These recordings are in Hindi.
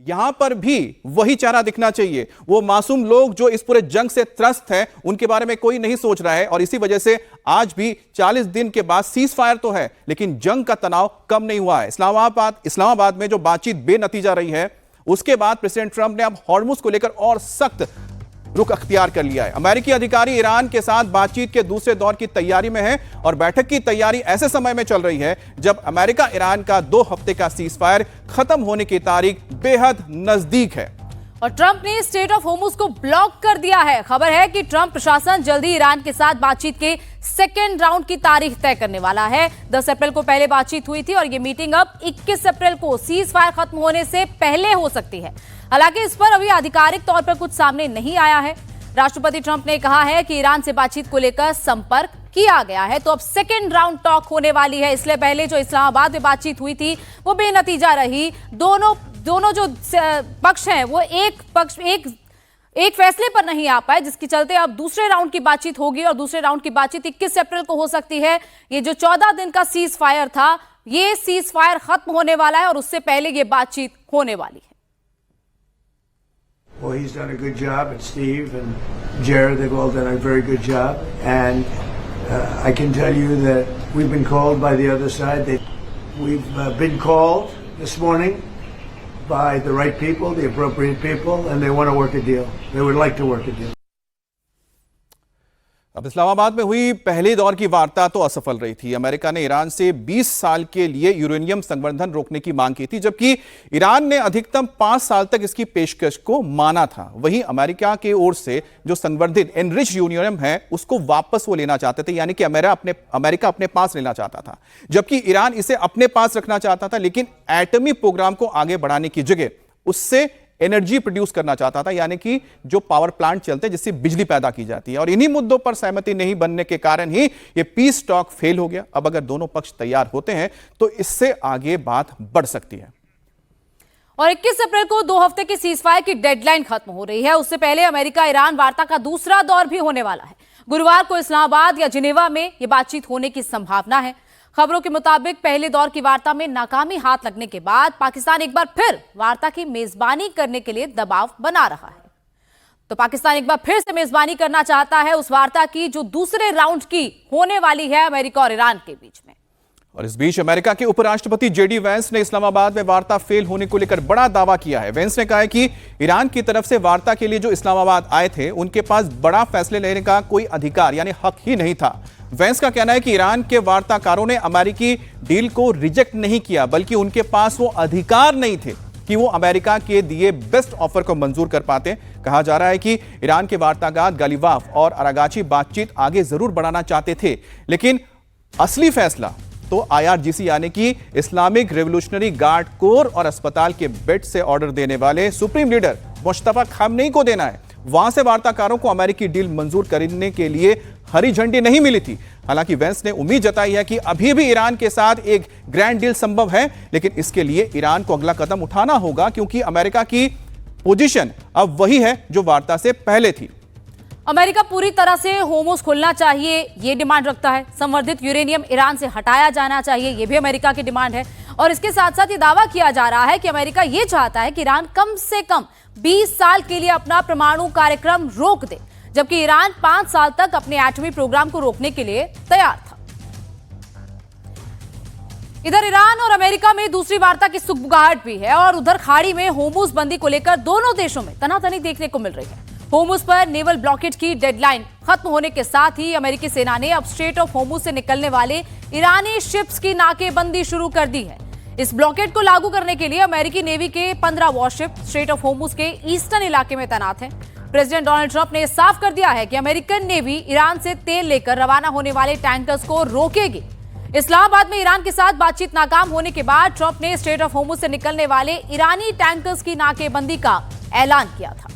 यहां पर भी वही चेहरा दिखना चाहिए। वो मासूम लोग जो इस पूरे जंग से त्रस्त हैं, उनके बारे में कोई नहीं सोच रहा है और इसी वजह से आज भी 40 दिन के बाद सीज फायर तो है, लेकिन जंग का तनाव कम नहीं हुआ है। इस्लामाबाद में जो बातचीत बेनतीजा रही है, उसके बाद प्रेसिडेंट ट्रंप ने अब हॉर्मुज को लेकर और सख्त रुख अख्तियार कर लिया है। अमेरिकी अधिकारी ईरान के साथ बातचीत के दूसरे दौर की तैयारी में है और बैठक की तैयारी ऐसे समय में चल रही है जब अमेरिका ईरान का 2 हफ्ते का सीज फायर खत्म होने की तारीख बेहद नजदीक है। और ट्रंप ने स्टेट ऑफ होर्मुज को ब्लॉक कर दिया है। खबर है कि ट्रंप प्रशासन जल्दी ईरान के साथ बातचीत के सेकेंड राउंड की तारीख तय करने वाला है। 10 अप्रैल को पहले बातचीत हुई थी और यह मीटिंग अब 21 अप्रैल को सीज फायर खत्म होने से पहले हो सकती है। हालांकि इस पर अभी आधिकारिक तौर पर कुछ सामने नहीं आया है। राष्ट्रपति ट्रंप ने कहा है कि ईरान से बातचीत को लेकर संपर्क किया गया है, तो अब सेकेंड राउंड टॉक होने वाली है। इसलिए पहले जो इस्लामाबाद में बातचीत हुई थी वो बेनतीजा रही। दोनों जो पक्ष हैं वो एक फैसले पर नहीं आ पाए, जिसके चलते अब दूसरे राउंड की बातचीत होगी और दूसरे राउंड की बातचीत 21 अप्रैल को हो सकती है। ये जो 14 दिन का सीज फायर था, ये सीज फायर खत्म होने वाला है और उससे पहले ये बातचीत होने वाली है। Well, he's done a good job, and Steve and Jared, they've all done a very good job. And I can tell you that we've been called by the other side. We've been called this morning by the right people, the appropriate people, and they want to work a deal. They would like to work a deal. अब इस्लामाबाद में हुई पहले दौर की वार्ता तो असफल रही थी। अमेरिका ने ईरान से 20 साल के लिए यूरेनियम संवर्धन रोकने की मांग की थी, जबकि ईरान ने अधिकतम 5 साल तक इसकी पेशकश को माना था। वहीं अमेरिका की ओर से जो संवर्धित एनरिच यूरेनियम है उसको वापस वो लेना चाहते थे, यानी कि अमेरिका अपने पास लेना चाहता था, जबकि ईरान इसे अपने पास रखना चाहता था, लेकिन एटमी प्रोग्राम को आगे बढ़ाने की जगह उससे एनर्जी प्रोड्यूस करना चाहता था, यानी कि जो पावर प्लांट चलते हैं जिससे बिजली पैदा की जाती है। और इन्हीं मुद्दों पर सहमति नहीं बनने के कारण ही ये पीस टॉक फेल हो गया। अब अगर दोनों पक्ष तैयार होते हैं तो इससे आगे बात बढ़ सकती है। और 21 अप्रैल को 2 हफ्ते की सीजफायर की डेडलाइन खत्म हो रही है। उससे पहले अमेरिका ईरान वार्ता का दूसरा दौर भी होने वाला है। गुरुवार को इस्लामाबाद या जिनेवा में यह बातचीत होने की संभावना है। खबरों के मुताबिक पहले दौर की वार्ता में नाकामी हाथ लगने के बाद पाकिस्तान एक बार फिर वार्ता की मेजबानी करने के लिए दबाव बना रहा है। तो पाकिस्तान एक बार फिर से मेजबानी करना चाहता है उस वार्ता की जो दूसरे राउंड की होने वाली है अमेरिका और ईरान के बीच में। और इस बीच अमेरिका के उपराष्ट्रपति जेडी वेंस ने इस्लामाबाद में वार्ता फेल होने को लेकर बड़ा दावा किया है। वेंस ने कहा है कि ईरान की तरफ से वार्ता के लिए जो इस्लामाबाद आए थे उनके पास बड़ा फैसले लेने का कोई अधिकार यानी हक ही नहीं था। वेंस का कहना है कि ईरान के वार्ताकारों ने अमेरिकी डील को रिजेक्ट नहीं किया, बल्कि उनके पास वो अधिकार नहीं थे कि वो अमेरिका के दिए बेस्ट ऑफर को मंजूर कर पाते। कहा जा रहा है कि ईरान के वार्ताकार गालिबाफ और अरागाची बातचीत आगे जरूर बढ़ाना चाहते थे, लेकिन असली फैसला तो IRGC यानी कि इस्लामिक रेवोल्यूशनरी गार्ड कोर और अस्पताल के बेड से ऑर्डर देने वाले सुप्रीम लीडर मुश्तफा खामनेई को देना है। वहां से वार्ताकारों को अमेरिकी डील मंजूर करने के लिए हरी झंडी नहीं मिली थी। हालांकि वेंस ने उम्मीद जताई है कि अभी भी ईरान के साथ एक ग्रैंड डील संभव है, लेकिन इसके लिए ईरान को अगला कदम उठाना होगा, क्योंकि अमेरिका की पोजीशन अब वही है जो वार्ता से पहले थी। अमेरिका पूरी तरह से होर्मुज खोलना चाहिए, ये डिमांड रखता है। संवर्धित यूरेनियम ईरान से हटाया जाना चाहिए, ये भी अमेरिका की डिमांड है। और इसके साथ साथ ये दावा किया जा रहा है कि अमेरिका ये चाहता है कि ईरान कम से कम 20 साल के लिए अपना परमाणु कार्यक्रम रोक दे, जबकि ईरान 5 साल तक अपने एटमी प्रोग्राम को रोकने के लिए तैयार था। इधर ईरान और अमेरिका में दूसरी वार्ता की सुगबुगाहट भी है और उधर खाड़ी में होर्मुज बंदी को लेकर दोनों देशों में तनातनी देखने को मिल रही है। होर्मुज पर नेवल ब्लॉकेड की डेडलाइन खत्म होने के साथ ही अमेरिकी सेना ने अब स्ट्रेट ऑफ होर्मुज से निकलने वाले ईरानी शिप्स की नाकेबंदी शुरू कर दी है। इस ब्लॉकेड को लागू करने के लिए अमेरिकी नेवी के 15 वॉरशिप स्ट्रेट ऑफ होर्मुज के ईस्टर्न इलाके में तैनात हैं। प्रेसिडेंट डोनाल्ड ट्रंप ने साफ कर दिया है कि अमेरिकन नेवी ईरान से तेल लेकर रवाना होने वाले टैंकर्स को रोकेगी। इस्लामाबाद में ईरान के साथ बातचीत नाकाम होने के बाद ट्रंप ने स्ट्रेट ऑफ होर्मुज से निकलने वाले ईरानी टैंकर्स की नाकेबंदी का ऐलान किया था।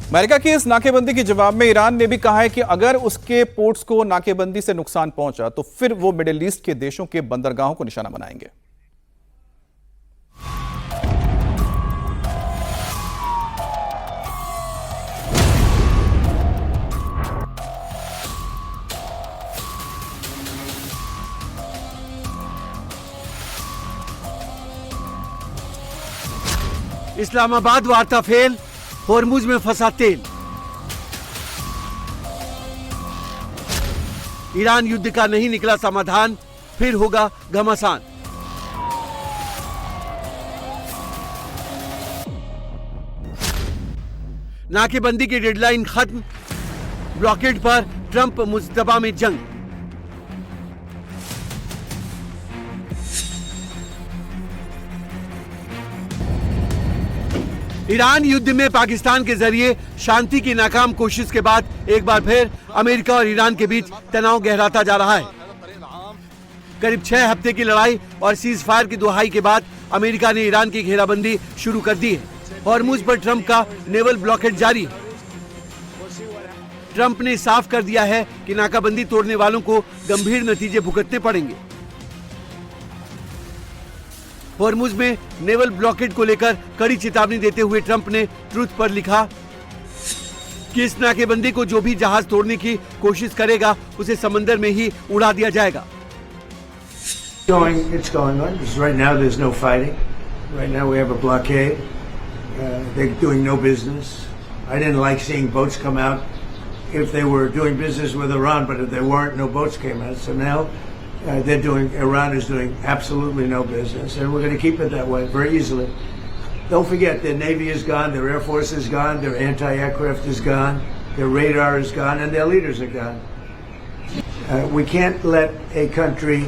अमेरिका की इस नाकेबंदी के जवाब में ईरान ने भी कहा है कि अगर उसके पोर्ट्स को नाकेबंदी से नुकसान पहुंचा तो फिर वो मिडिल ईस्ट के देशों के बंदरगाहों को निशाना बनाएंगे। इस्लामाबाद वार्ता फेल, होर्मुज में फंसा तेल। ईरान युद्ध का नहीं निकला समाधान, फिर होगा घमासान। नाकेबंदी की डेडलाइन खत्म, ब्लॉकेड पर ट्रंप मुस्तफा में जंग। ईरान युद्ध में पाकिस्तान के जरिए शांति की नाकाम कोशिश के बाद एक बार फिर अमेरिका और ईरान के बीच तनाव गहराता जा रहा है। करीब 6 हफ्ते की लड़ाई और सीज फायर की दुहाई के बाद अमेरिका ने ईरान की घेराबंदी शुरू कर दी है। हॉर्मुज पर ट्रंप का नेवल ब्लॉकेड जारी है। ट्रंप ने साफ कर दिया है कि नाकाबंदी तोड़ने वालों को गंभीर नतीजे भुगतने पड़ेंगे। हॉर्मुज में नेवल ब्लॉकेड को लेकर कड़ी चेतावनी देते हुए ट्रंप ने ट्रूथ पर लिखा कि इस नाकेबंदी को जो भी जहाज तोड़ने की कोशिश करेगा उसे समंदर में ही उड़ा दिया जाएगा। It's going on. Right now there's no fighting. Right now we have a blockade. They're doing no business. I didn't like seeing boats come out if they were doing business with Iran, but if they weren't, no boats came out. So now Iran is doing absolutely no business, and we're going to keep it that way very easily. Don't forget, their Navy is gone, their Air Force is gone, their anti-aircraft is gone, their radar is gone, and their leaders are gone. We can't let a country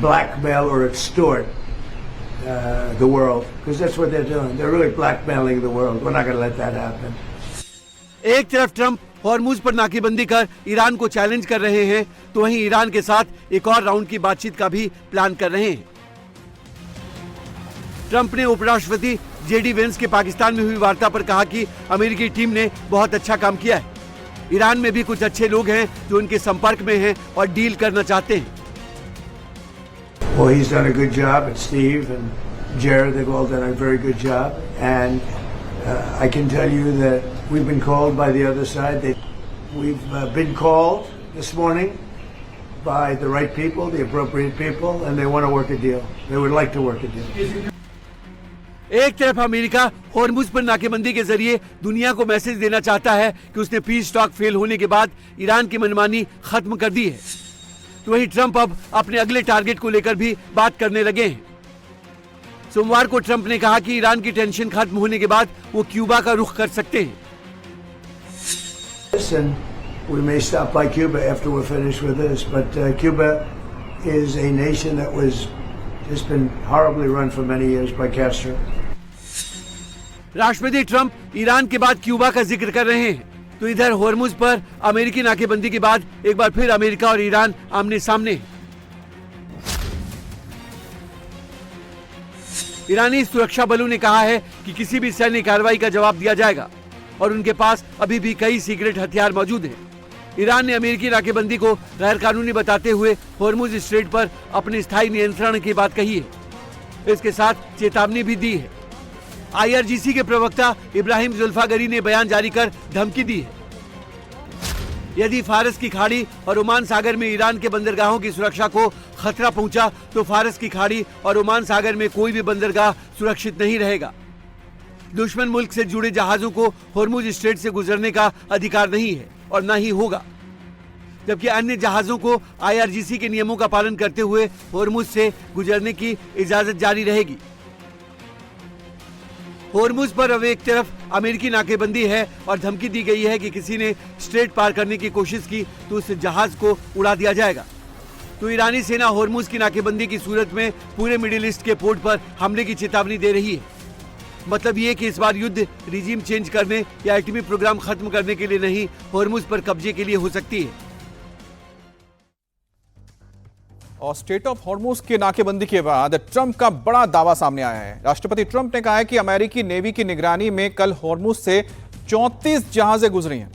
blackmail or extort the world, because that's what they're doing. They're really blackmailing the world. We're not going to let that happen. एक तरफ ट्रंप हॉर्मुज पर नाकेबंदी कर ईरान को चैलेंज कर रहे हैं, तो वहीं ईरान के साथ एक और राउंड की बातचीत का भी प्लान कर रहे हैं। ट्रंप ने उपराष्ट्रपति जेडी वेंस के पाकिस्तान में हुई वार्ता पर कहा कि अमेरिकी टीम ने बहुत अच्छा काम किया है। ईरान में भी कुछ अच्छे लोग हैं जो उनके संपर्क में हैं और डील करना चाहते हैं। Well, he's done a good job, and Steve and Jared, they've all done a very good job. And I can tell you that we've been called by the other side. We've been called this morning by the right people, the appropriate people, and they want to work a deal. They would like to work a deal. एक तरफ अमेरिका हॉर्मुज पर नाकेबंदी के जरिए दुनिया को मैसेज देना चाहता है कि उसने पीस टॉक फेल होने के बाद ईरान की मनमानी खत्म कर दी है, तो वहीं ट्रंप अब अपने अगले टारगेट को लेकर भी बात करने लगे हैं। सोमवार को ट्रंप ने कहा कि ईरान की टेंशन खत्म होने के बाद वो क्यूबा का रुख कर सकते हैं। And we may stop by Cuba after we're finished with this, but Cuba is a nation that was just been horribly run for many years by Castro. राष्ट्रपति ट्रंप ईरान के बाद क्यूबा का जिक्र कर रहे हैं, तो इधर हॉर्मुज पर अमेरिकी नाकेबंदी के बाद एक बार फिर अमेरिका और ईरान आमने सामने हैं। ईरानी सुरक्षा बलों ने कहा है कि किसी भी सैन्य कार्रवाई का जवाब दिया जाएगा और उनके पास अभी भी कई सीक्रेट हथियार मौजूद हैं। ईरान ने अमेरिकी नाकेबंदी को गैर कानूनी बताते हुए हॉर्मुज स्ट्रेट पर अपने स्थायी नियंत्रण की बात कही है। इसके साथ चेतावनी भी दी है। IRGC के प्रवक्ता इब्राहिम जुल्फागरी ने बयान जारी कर धमकी दी है, यदि फारस की खाड़ी और ओमान सागर में ईरान के बंदरगाहों की सुरक्षा को खतरा पहुंचा तो फारस की खाड़ी और ओमान सागर में कोई भी बंदरगाह सुरक्षित नहीं रहेगा। दुश्मन मुल्क से जुड़े जहाजों को हॉर्मुज स्ट्रेट से गुजरने का अधिकार नहीं है और न ही होगा, जबकि अन्य जहाजों को IRGC के नियमों का पालन करते हुए हॉर्मुज से गुजरने की इजाजत जारी रहेगी। हॉर्मुज पर अब एक तरफ अमेरिकी नाकेबंदी है और धमकी दी गई है कि किसी ने स्ट्रेट पार करने की कोशिश की तो उस जहाज को उड़ा दिया जाएगा। तो ईरानी सेना हॉर्मुज की नाकेबंदी की सूरत में पूरे मिडिल ईस्ट के पोर्ट पर हमले की चेतावनी दे रही है। मतलब ये कि इस बार युद्ध रिजीम चेंज करने या एटमी प्रोग्राम खत्म करने के लिए नहीं, हॉर्मुज पर कब्जे के लिए हो सकती है। और स्टेट ऑफ हॉर्मुज की नाकेबंदी के बाद ट्रंप का बड़ा दावा सामने आया है। राष्ट्रपति ट्रंप ने कहा है कि अमेरिकी नेवी की निगरानी में कल हॉर्मुज से 34 जहाजें गुजरी हैं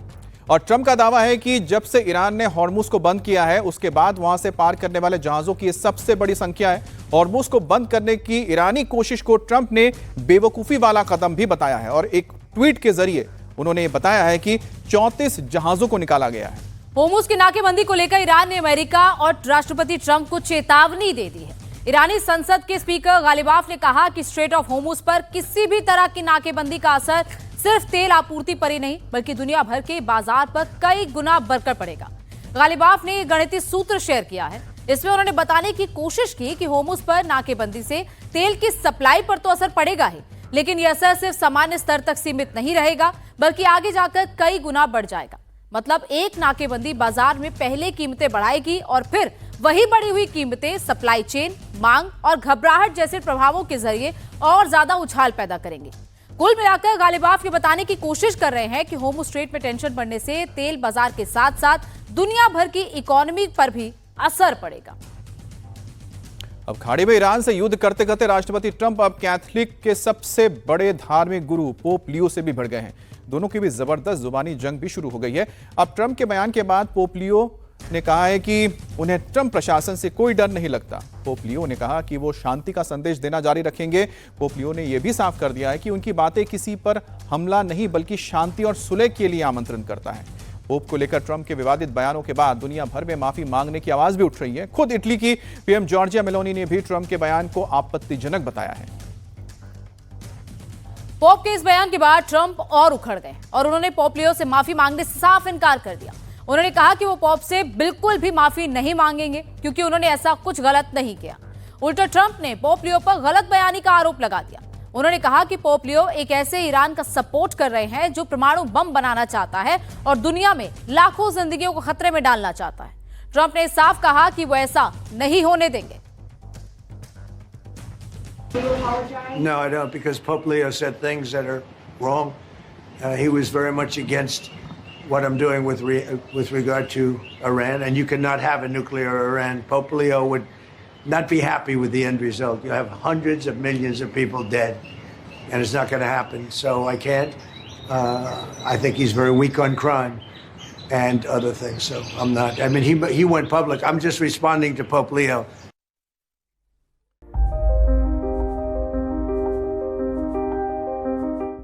और ट्रंप का दावा है कि जब से ईरान ने हॉर्मुज को बंद किया है उसके बाद वहां से पार करने वाले जहाजों की सबसे बड़ी संख्या है। हॉर्मुज को बंद करने की ईरानी कोशिश को ट्रंप ने बेवकूफी वाला कदम भी बताया है और एक ट्वीट के जरिए उन्होंने बताया है कि 34 जहाजों को निकाला गया है। हॉर्मुज की नाकेबंदी को लेकर ईरान ने अमेरिका और राष्ट्रपति ट्रंप को चेतावनी दे दी है। ईरानी संसद के स्पीकर गालिबाफ ने कहा कि स्ट्रेट ऑफ होर्मुज पर किसी भी तरह की नाकेबंदी का असर सिर्फ तेल आपूर्ति पर ही नहीं बल्कि दुनिया भर के बाजार पर कई गुना बढ़कर पड़ेगा। गालिबाफ ने गणितीय सूत्र शेयर किया है। इसमें उन्होंने बताने की कोशिश की कि होर्मुज पर नाकेबंदी से तेल की सप्लाई पर तो असर पड़ेगा ही, लेकिन यह असर सिर्फ सामान्य स्तर तक सीमित नहीं रहेगा बल्कि आगे जाकर कई गुना बढ़ जाएगा। मतलब एक नाकेबंदी बाजार में पहले कीमतें बढ़ाएगी और फिर वही बढ़ी हुई कीमतें सप्लाई चेन, मांग और घबराहट जैसे प्रभावों के जरिए और ज्यादा उछाल पैदा करेंगे। कुल मिलाकर गालिबाफ ये बताने की कोशिश कर रहे हैं कि होर्मुज स्ट्रेट में टेंशन बढ़ने से तेल बाजार के साथ साथ दुनिया भर की इकोनॉमी पर भी असर पड़ेगा। अब खाड़ी में ईरान से युद्ध करते करते राष्ट्रपति ट्रंप अब कैथोलिक के सबसे बड़े धार्मिक गुरु पोप लियो से भी भिड़ गए हैं। दोनों की भी जबरदस्त जुबानी जंग भी शुरू हो गई है। अब ट्रंप के बयान के बाद पोप लियो ने कहा है कि उन्हें ट्रंप प्रशासन से कोई डर नहीं लगता। पोप लियो ने कहा कि वो शांति का संदेश देना जारी रखेंगे। पोप लियो ने यह भी साफ कर दिया है कि उनकी बातें किसी पर हमला नहीं बल्कि शांति और सुलह के लिए आमंत्रण करता है। पोप को लेकर ट्रंप के विवादित बयानों के बाद दुनिया भर में माफी मांगने की आवाज भी उठ रही है। खुद इटली की पीएम जॉर्जिया मेलोनी ने भी ट्रंप के बयान को आपत्तिजनक बताया है। पोप के इस बयान के बाद ट्रंप और उखड़ गए और उन्होंने पोप लियो से माफी मांगने से साफ इनकार कर दिया। उन्होंने कहा कि वो पोप से बिल्कुल भी माफी नहीं मांगेंगे क्योंकि उन्होंने ऐसा कुछ गलत नहीं किया। उल्टा ट्रंप ने पोप लियो पर गलत बयानी का आरोप लगा दिया। उन्होंने कहा कि पोप लियो एक ऐसे ईरान का सपोर्ट कर रहे हैं जो परमाणु बम बनाना चाहता है और दुनिया में लाखों जिंदगियों को खतरे में डालना चाहता है। ट्रंप ने साफ कहा कि वो ऐसा नहीं होने देंगे। No, I don't, because Pope Leo said things that are wrong. He was very much against what I'm doing with regard to Iran, and you cannot have a nuclear Iran. Pope Leo would not be happy with the end result. You have hundreds of millions of people dead, and it's not going to happen. So I can't. I think he's very weak on crime and other things. So I'm not. I mean, he went public. I'm just responding to Pope Leo.